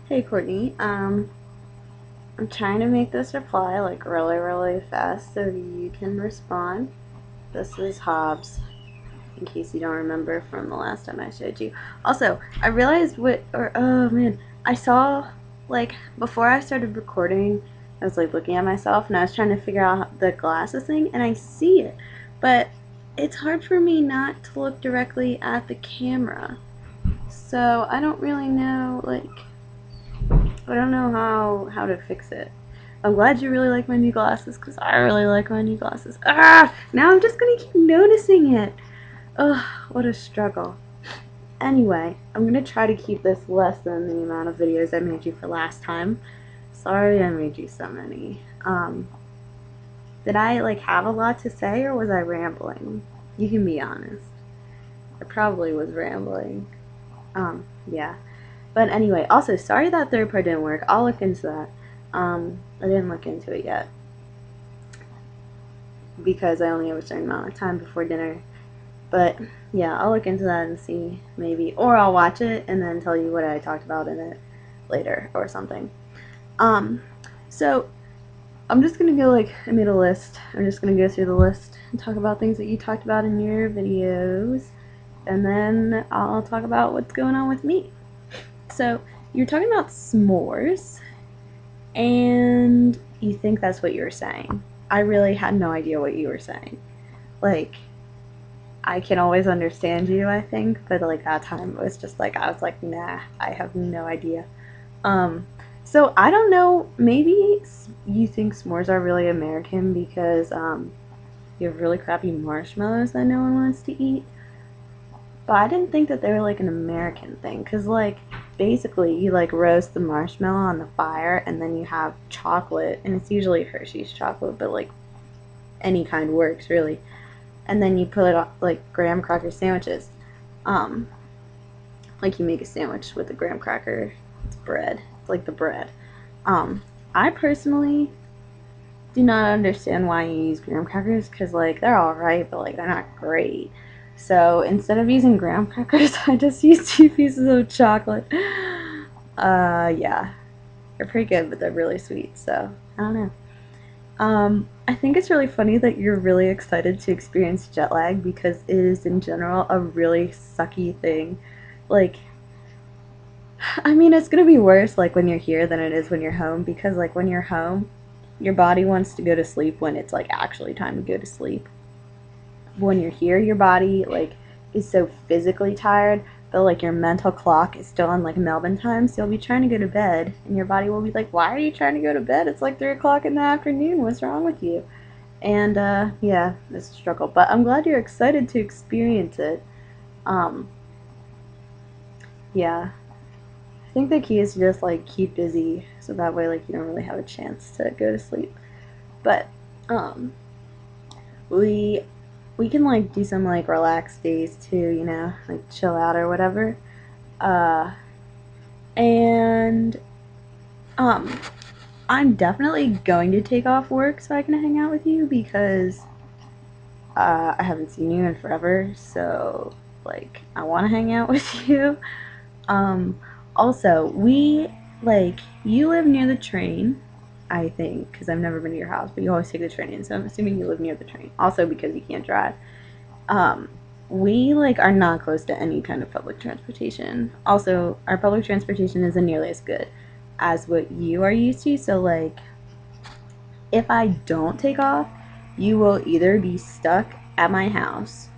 Hey Courtney, I'm trying to make this reply like really fast so you can respond. This is Hobbs, in case you don't remember from the last time I showed you. Also, I realized oh man, I saw, like, before I started recording, I was like looking at myself and I was trying to figure out the glasses thing and I see it, but it's hard for me not to look directly at the camera. So I don't really know, like, I don't know how to fix it. I'm glad you really like my new glasses because I really like my new glasses. Ah! Now I'm just gonna keep noticing it. Ugh, what a struggle. Anyway, I'm gonna try to keep this less than the amount of videos I made you for last time. Sorry I made you so many. Did I like have a lot to say or was I rambling? You can be honest. I probably was rambling. Yeah. But anyway, also sorry that third part didn't work. I'll look into that. I didn't look into it yet because I only have a certain amount of time before dinner. But yeah, I'll look into that and see maybe, or I'll watch it and then tell you what I talked about in it later or something. Um, so I'm just gonna go like I made a list. I'm just gonna go through the list and talk about things that you talked about in your videos, and then I'll talk about what's going on with me. So you're talking about s'mores, and you think that's what you were saying. I really had no idea what you were saying. Like, I can always understand you, I think, but like that time it was just like I was like, nah, I have no idea. Um, so I don't know. Maybe you think s'mores are really American because you have really crappy marshmallows that no one wants to eat. But I didn't think that they were like an American thing because like basically you like roast the marshmallow on the fire and then you have chocolate and it's usually Hershey's chocolate, but like any kind works really. And then you put it on like graham cracker sandwiches. Um, like you make a sandwich with a graham cracker. It's bread. It's like the bread. Um, I personally do not understand why you use graham crackers because like they're all right, but like they're not great. So instead of using graham crackers, I just use 2 pieces of chocolate. Yeah, they're pretty good, but they're really sweet. So I don't know. I think it's really funny that you're really excited to experience jet lag because it is in general a really sucky thing. Like, I mean, it's gonna be worse like when you're here than it is when you're home because like when you're home, your body wants to go to sleep when it's like actually time to go to sleep. When you're here, your body like is so physically tired, but like your mental clock is still on like Melbourne time, so you'll be trying to go to bed, and your body will be like, "Why are you trying to go to bed? It's like 3 o'clock in the afternoon. What's wrong with you?" And yeah, it's a struggle. But I'm glad you're excited to experience it. Um, yeah, I think the key is to just like keep busy, so that way like you don't really have a chance to go to sleep. But um, we we can like do some like relaxed days too, you know, like chill out or whatever. Uh, and um, I'm definitely going to take off work so I can hang out with you because I haven't seen you in forever. So like I want to hang out with you. Um, Also, we like you live near the train. I think because I've never been to your house, but you always take the train in, so I'm assuming you live near the train. Also, because you can't drive. Um, we like are not close to any kind of public transportation. Also, our public transportation isn't nearly as good as what you are used to. So like, if I don't take off, you will either be stuck at my house,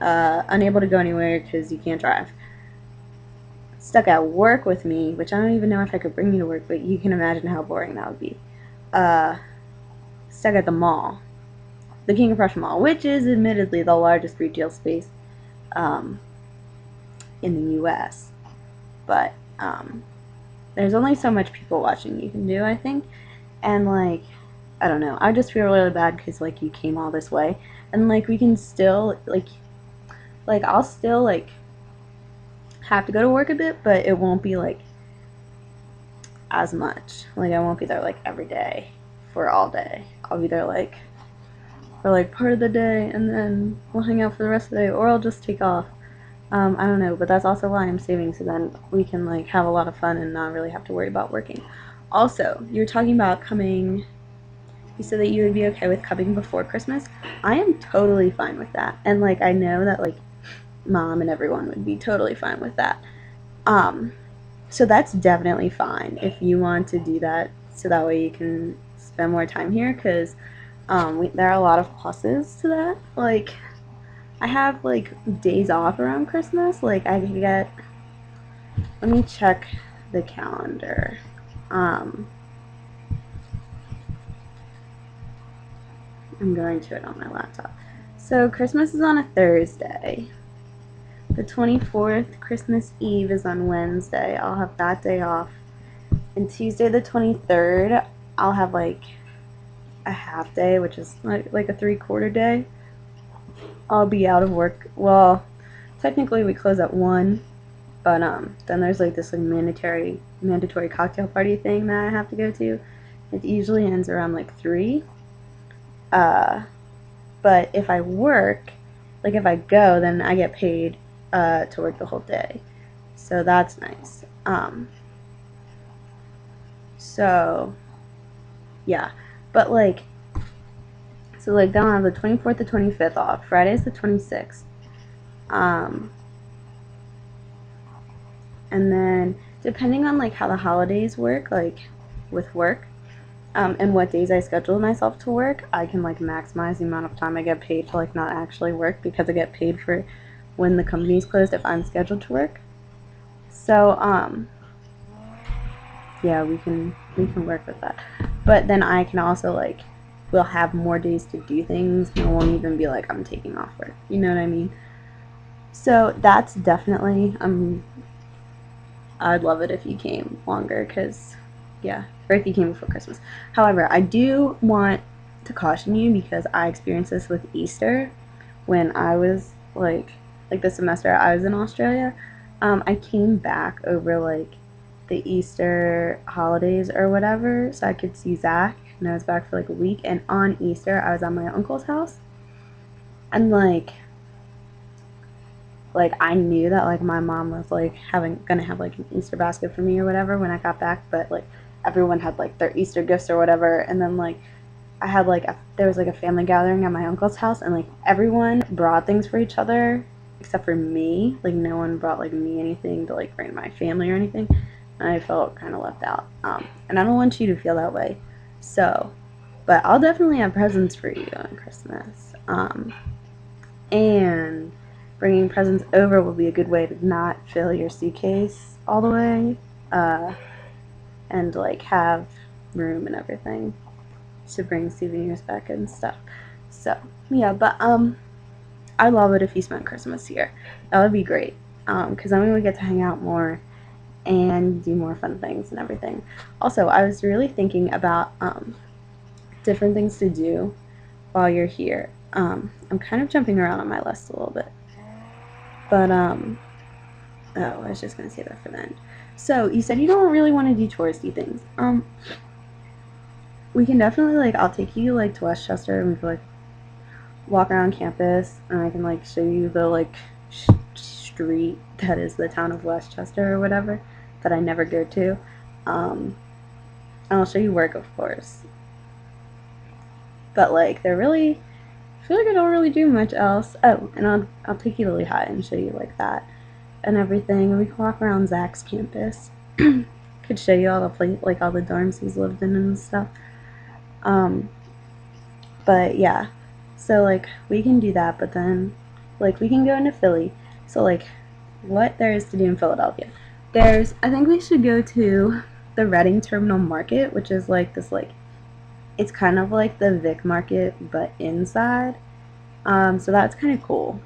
unable to go anywhere because you can't drive, stuck at work with me, which I don't even know if I could bring you to work, but you can imagine how boring that would be. Uh, Stuck at the mall, the King of Prussia Mall, which is admittedly the largest retail space um, in the U.S. But there's only so much people watching you can do, I think. And like, I don't know. I just feel really bad because like you came all this way, and like we can still like I'll still like have to go to work a bit, but it won't be like as much. Like I won't be there like every day for all day. I'll be there like for like part of the day, and then we'll hang out for the rest of the day, or I'll just take off. I don't know, but that's also why I'm saving, so then we can like have a lot of fun and not really have to worry about working. Also, you're talking about coming. You said that you would be okay with coming before Christmas. I am totally fine with that, and like I know that like mom and everyone would be totally fine with that. Um, so that's definitely fine if you want to do that, so that way you can spend more time here. Because there are a lot of pluses to that. Like I have like days off around Christmas. Like I could get. Let me check the calendar. Um, I'm going to it on my laptop. So Christmas is on a Thursday. The 24th, Christmas Eve, is on Wednesday. I'll have that day off. And Tuesday the 23rd, I'll have like a half day, which is like a 3/4 day. I'll be out of work. Well, technically we close at 1, but then there's like this like mandatory cocktail party thing that I have to go to. It usually ends around like 3. But if I work, like if I go, then I get paid to work the whole day. So that's nice. So yeah, but like, so like then I'll have the 24th to 25th off. Friday's the 26th. And then depending on like how the holidays work, like with work, and what days I schedule myself to work, I can like maximize the amount of time I get paid to like not actually work, because I get paid for when the company's closed if I'm scheduled to work. So yeah, we can work with that. But then I can also like, we'll have more days to do things. And it won't even be like I'm taking off work. You know what I mean? So that's definitely I'd love it if you came longer, because yeah, or if you came before Christmas. However, I do want to caution you, because I experienced this with Easter when I was like the semester I was in Australia. I came back over like the Easter holidays or whatever, so I could see Zach, and I was back for like a week. And on Easter, I was at my uncle's house, and like I knew that like my mom was like gonna have like an Easter basket for me or whatever when I got back, but like everyone had like their Easter gifts or whatever. And then like I had like there was like a family gathering at my uncle's house, and like everyone brought things for each other except for me. Like no one brought like me anything to like bring my family or anything, and I felt kind of left out. And I don't want you to feel that way. So, but I'll definitely have presents for you on Christmas. And bringing presents over will be a good way to not fill your suitcase all the way, and like have room and everything to bring souvenirs back and stuff. So yeah, but I love it if you spent Christmas here. That would be great, because then we would get to hang out more and do more fun things and everything. Also, I was really thinking about different things to do while you're here. I'm kind of jumping around on my list a little bit, but oh, I was just gonna say that for the end. So you said you don't really want to do touristy things. We can definitely like, I'll take you like to Westchester, and we can like walk around campus, and I can like show you the like street that is the town of Westchester or whatever that I never go to. And I'll show you work, of course. But like they're really, I feel like I don't really do much else. Oh, and I'll take you to Lehigh and show you like that and everything. And we can walk around Zach's campus. Could show you all the like all the dorms he's lived in and stuff. But yeah, so like we can do that. But then like we can go into Philly. So like what there is to do in Philadelphia. I think we should go to the Reading Terminal Market, which is like this like, it's kind of like the Vic Market but inside. So that's kind of cool.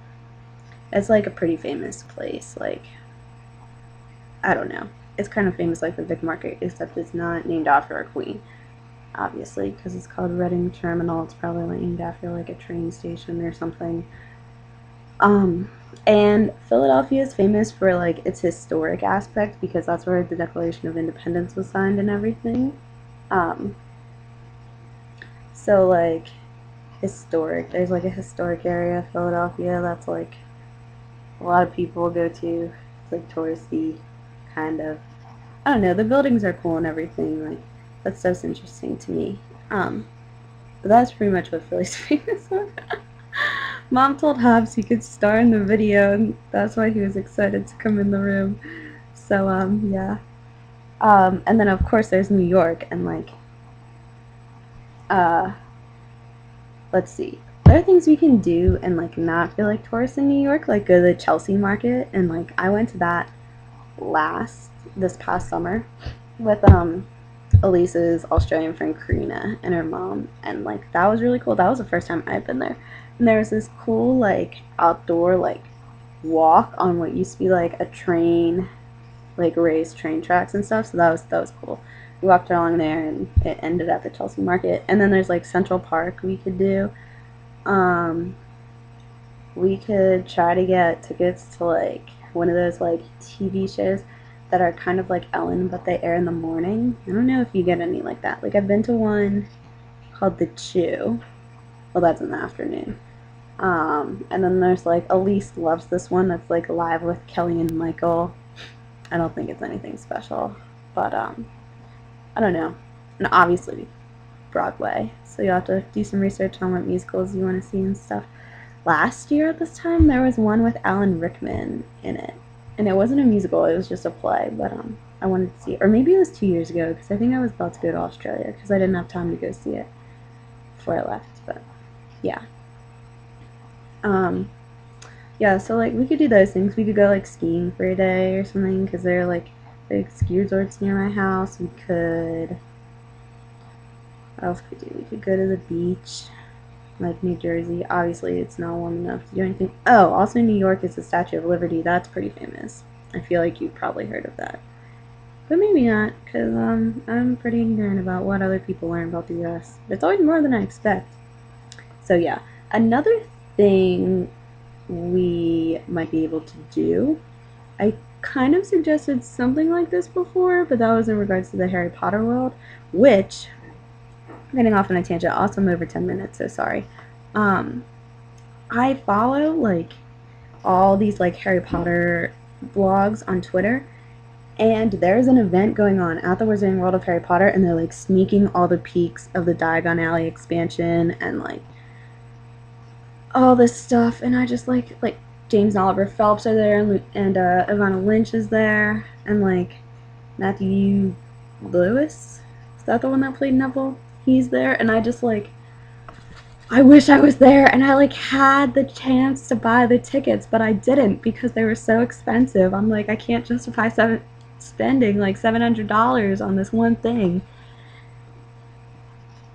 It's like a pretty famous place. Like, I don't know. It's kind of famous like the Vic Market, except it's not named after a queen, obviously, because it's called Reading Terminal. It's probably named after like a train station or something. And Philadelphia is famous for like its historic aspect, because that's where the Declaration of Independence was signed and everything. So like historic, there's like a historic area of Philadelphia that's like a lot of people go to. It's like touristy, kind of. I don't know. The buildings are cool and everything. Like that stuff's interesting to me. But that's pretty much what Philly's famous for. Mom told Hobbs he could star in the video, and that's why he was excited to come in the room. So yeah. And then of course there's New York, and like let's see. There are things we can do and like not feel like tourists in New York, like go to the Chelsea market, and like I went to that this past summer with Elise's Australian friend Karina and her mom, and like that was really cool. That was the first time I've been there. And there was this cool like outdoor like walk on what used to be like a train, like raised train tracks and stuff. So that was cool. We walked along there and it ended at the Chelsea Market. And then there's like Central Park we could do. We could try to get tickets to like one of those like TV shows that are kind of like Ellen, but they air in the morning. I don't know if you get any like that. Like I've been to one called The Chew. Well, that's in the afternoon. And then there's like Elise loves this one that's like live with Kelly and Michael. I don't think it's anything special, but I don't know. And obviously Broadway, so you have to do some research on what musicals you want to see and stuff. Last year at this time there was one with Alan Rickman in it, and it wasn't a musical, it was just a play, but I wanted to see it. Or maybe it was 2 years ago, because I think I was about to go to Australia because I didn't have time to go see it before I left. But yeah. Yeah, so like we could do those things. We could go like skiing for a day or something, because there are like big ski resorts near my house. We could, what else could we do? We could go to the beach, like New Jersey. Obviously it's not warm enough to do anything. Oh, also New York is the Statue of Liberty. That's pretty famous. I feel like you've probably heard of that, but maybe not, because I'm pretty ignorant about what other people learn about the US. But it's always more than I expect. So yeah, another thing we might be able to do, I kind of suggested something like this before, but that was in regards to the Harry Potter world, which, I'm getting off on a tangent. Also, I'm over 10 minutes, so sorry. I follow like all these like Harry Potter blogs on Twitter, and there's an event going on at the Wizarding World of Harry Potter, and they're like sneaking all the peaks of the Diagon Alley expansion and like all this stuff. And I just like James and Oliver Phelps are there, and Ivana Lynch is there, and like Matthew Lewis, is that the one that played Neville? He's there, and I just like, I wish I was there, and I like had the chance to buy the tickets, but I didn't because they were so expensive. I'm like, I can't justify spending like $700 on this one thing.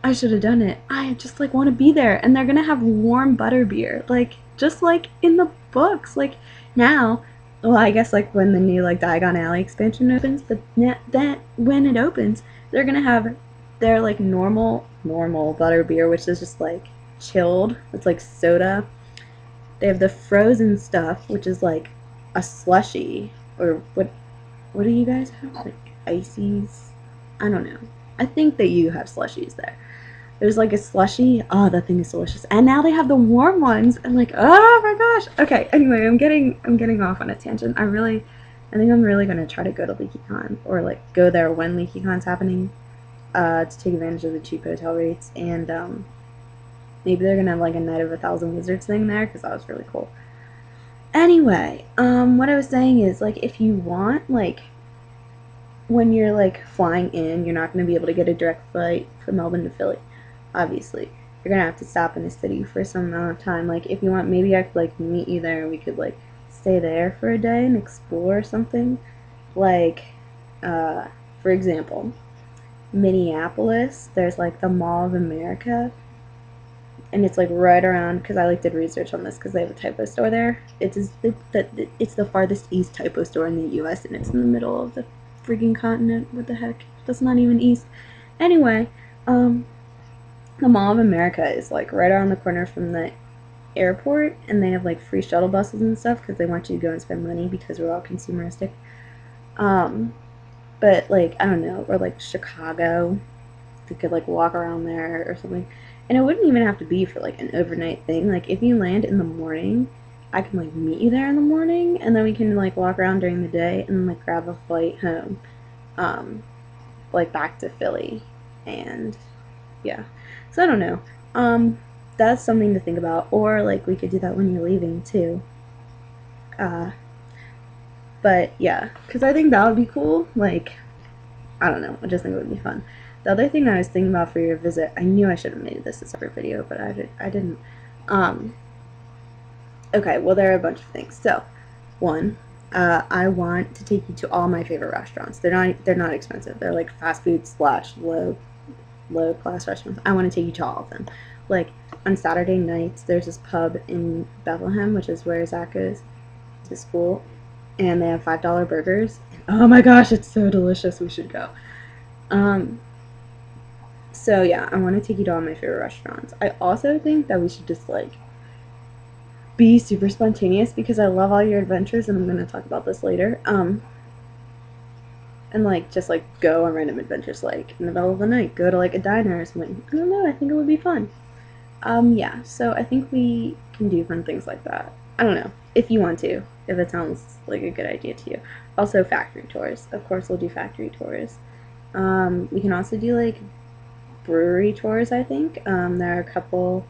I should have done it. I just like want to be there, and they're gonna have warm butterbeer, like just like in the books. Like now, well, I guess like when the new like Diagon Alley expansion opens, but that when it opens, they're gonna have their like normal butterbeer, which is just like chilled. It's like soda. They have the frozen stuff, which is like a slushy, or what do you guys have? Like ices? I don't know. I think that you have slushies there. There's like a slushy. Oh, that thing is delicious. And now they have the warm ones. And like, oh my gosh. Okay. Anyway, I'm getting off on a tangent. I think I'm really gonna try to go to LeakyCon, or like go there when LeakyCon's happening, to take advantage of the cheap hotel rates. And maybe they're gonna have like a Night of 1,000 Wizards thing there, because that was really cool. Anyway, what I was saying is, like, if you want, like, when you're like flying in, you're not going to be able to get a direct flight from Melbourne to Philly. Obviously, you're gonna have to stop in a city for some amount of time. Like, if you want, maybe I could like meet you there, and we could like stay there for a day and explore something. Like, for example, Minneapolis, there's like the Mall of America, and it's like right around, because I like did research on this because they have a typo store there. It's the farthest east typo store in the U.S., and it's in the middle of the freaking continent. What the heck? That's not even east. Anyway, the Mall of America is like right around the corner from the airport, and they have like free shuttle buses and stuff because they want you to go and spend money, because we're all consumeristic. But like, I don't know, or like Chicago, we could like walk around there or something. And it wouldn't even have to be for like an overnight thing. Like, if you land in the morning, I can like meet you there in the morning, and then we can like walk around during the day and like grab a flight home, like back to Philly. And yeah, so I don't know. That's something to think about. Or like we could do that when you're leaving too. But yeah, because I think that would be cool. Like, I don't know. I just think it would be fun. The other thing I was thinking about for your visit, I knew I should have made this a separate video, but I didn't. Okay, well, there are a bunch of things. So, one, I want to take you to all my favorite restaurants. They're not expensive. They're like fast food slash low class restaurants. I want to take you to all of them. Like on Saturday nights, there's this pub in Bethlehem, which is where Zach goes to school, and they have $5 burgers. Oh my gosh, it's so delicious. We should go. So yeah, I want to take you to all my favorite restaurants. I also think that we should just like be super spontaneous because I love all your adventures, and I'm going to talk about this later. And like just like go on random adventures, like in the middle of the night, go to like a diner or something. I don't know. I think it would be fun. Yeah. So I think we can do fun things like that. I don't know if you want to, if it sounds like a good idea to you. Also, factory tours. Of course, we'll do factory tours. We can also do like brewery tours. I think there are a couple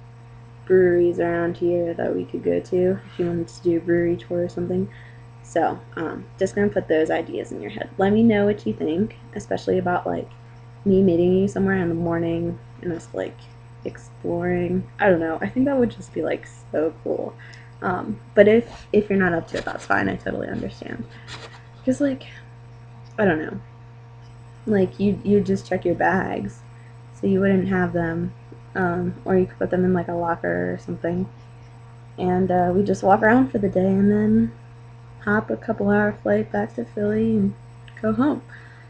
breweries around here that we could go to if you wanted to do a brewery tour or something. So, just gonna put those ideas in your head. Let me know what you think, especially about like me meeting you somewhere in the morning and us like exploring. I don't know. I think that would just be like so cool. But if you're not up to it, that's fine. I totally understand. Because like, I don't know. Like you just check your bags, so you wouldn't have them, or you could put them in like a locker or something. And we just walk around for the day and then hop a couple-hour flight back to Philly and go home.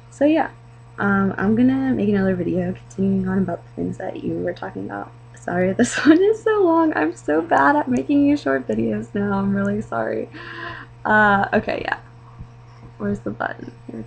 So yeah, I'm gonna make another video continuing on about the things that you were talking about. Sorry, this one is so long. I'm so bad at making you short videos now. I'm really sorry. Okay, yeah. Where's the button? Here.